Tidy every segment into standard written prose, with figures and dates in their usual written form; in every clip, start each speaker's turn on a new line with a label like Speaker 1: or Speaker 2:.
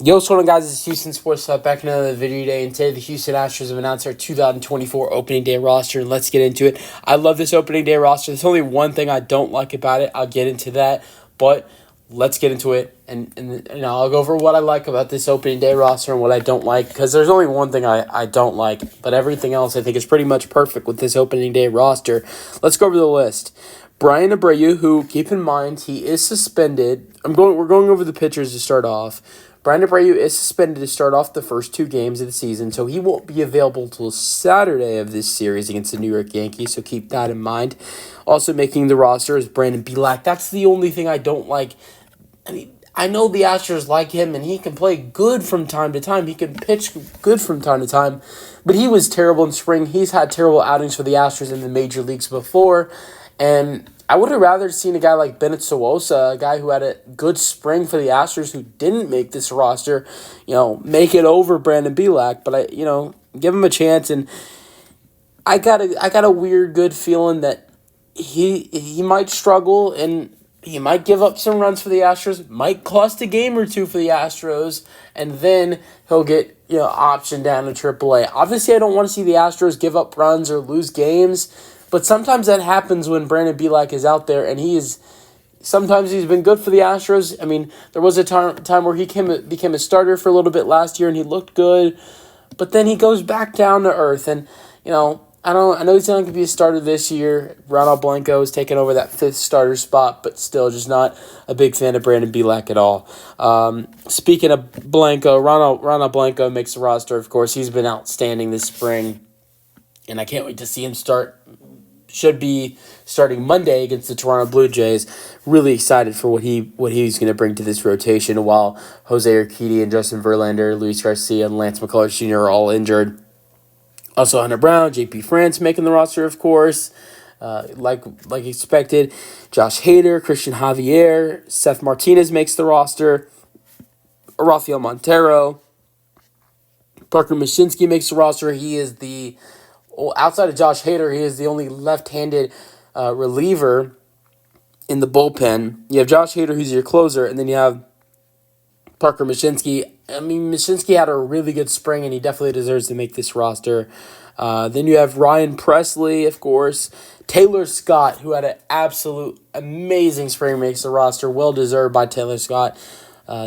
Speaker 1: Yo, what's going on, guys? It's Houston Sports Talk back in another video today, and today the Houston Astros have announced their 2024 opening day roster, and let's get into it. I love this opening day roster. There's only one thing I don't like about it. I'll get into that, but let's get into it, and I'll go over what I like about this opening day roster and what I don't like, because there's only one thing I don't like, but everything else I think is pretty much perfect with this opening day roster. Let's go over the list. Brian Abreu, who, keep in mind, he is suspended. We're going over the pitchers to start off. Brian Abreu is suspended to start off the first two games of the season, so he won't be available until Saturday of this series against the New York Yankees, so keep that in mind. Also making the roster is Brandon Bielak. That's the only thing I don't like. I mean, I know the Astros like him, and he can play good from time to time. He can pitch good from time to time, but he was terrible in spring. He's had terrible outings for the Astros in the major leagues before, and I would have rather seen a guy like Bennett Sowosa, a guy who had a good spring for the Astros who didn't make this roster, make it over Brandon Bielak. But give him a chance, and I got a weird good feeling that he might struggle and he might give up some runs for the Astros, might cost a game or two for the Astros, and then he'll get optioned down to AAA. Obviously, I don't want to see the Astros give up runs or lose games. But sometimes that happens when Brandon Bielak is out there, and sometimes he's been good for the Astros. I mean, there was a time where he became a starter for a little bit last year, and he looked good, but then he goes back down to earth. And I know he's not going to be a starter this year. Ronald Blanco is taking over that fifth starter spot, but still, just not a big fan of Brandon Bielak at all. Speaking of Blanco, Ronald Blanco makes the roster. Of course, he's been outstanding this spring, and I can't wait to see him start. Should be starting Monday against the Toronto Blue Jays. Really excited for what he's going to bring to this rotation, while Jose Urquidy and Justin Verlander, Luis Garcia, and Lance McCullers Jr. are all injured. Also, Hunter Brown, J.P. France making the roster, of course, like expected. Josh Hader, Christian Javier, Seth Martinez makes the roster. Rafael Montero, Parker Mashinsky makes the roster. He is outside of Josh Hader, he is the only left-handed reliever in the bullpen. You have Josh Hader, who's your closer, and then you have Parker Mashinsky. I mean, Mashinsky had a really good spring, and he definitely deserves to make this roster. Then you have Ryan Presley, of course. Taylor Scott, who had an absolute amazing spring, makes the roster. Well-deserved by Taylor Scott.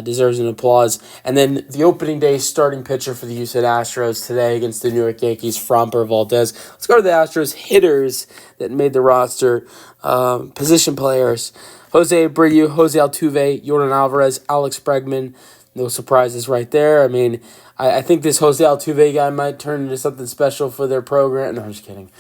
Speaker 1: Deserves an applause. And then the opening day starting pitcher for the Houston Astros today against the New York Yankees, Framber Valdez. Let's go to the Astros hitters that made the roster. Position players: Jose Abreu, Jose Altuve, Yordan Alvarez, Alex Bregman. No surprises right there. I mean, I think this Jose Altuve guy might turn into something special for their program. No, I'm just kidding.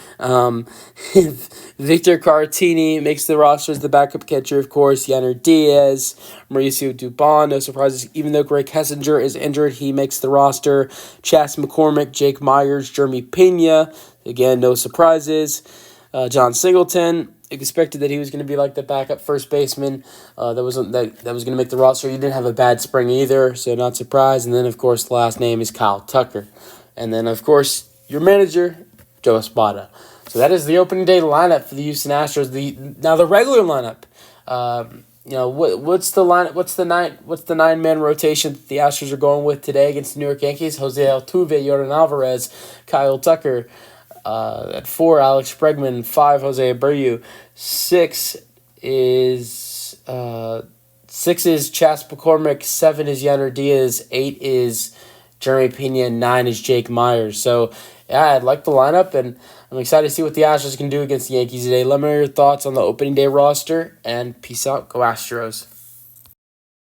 Speaker 1: Victor Caratini makes the roster as the backup catcher, of course. Yanner Diaz, Mauricio Dubon. No surprises. Even though Greg Kessinger is injured, he makes the roster. Chas McCormick, Jake Myers, Jeremy Pena. Again, no surprises. John Singleton. Expected that he was going to be like the backup first baseman that was going to make the roster. He didn't have a bad spring either, so not surprised. And then, of course, the last name is Kyle Tucker. And then, of course, your manager, Joe Espada. So that is the opening day lineup for the Houston Astros. Now the regular lineup. What's the line? What's the 9-man rotation that the Astros are going with today against the New York Yankees? Jose Altuve, Yordan Alvarez, Kyle Tucker. At 4, Alex Bregman. 5, Jose Abreu. 6 is Chas McCormick. 7 is Yanner Diaz. 8 is Jeremy Pena. And 9 is Jake Myers. So, yeah, I like the lineup, and I'm excited to see what the Astros can do against the Yankees today. Let me know your thoughts on the opening day roster, and peace out. Go Astros.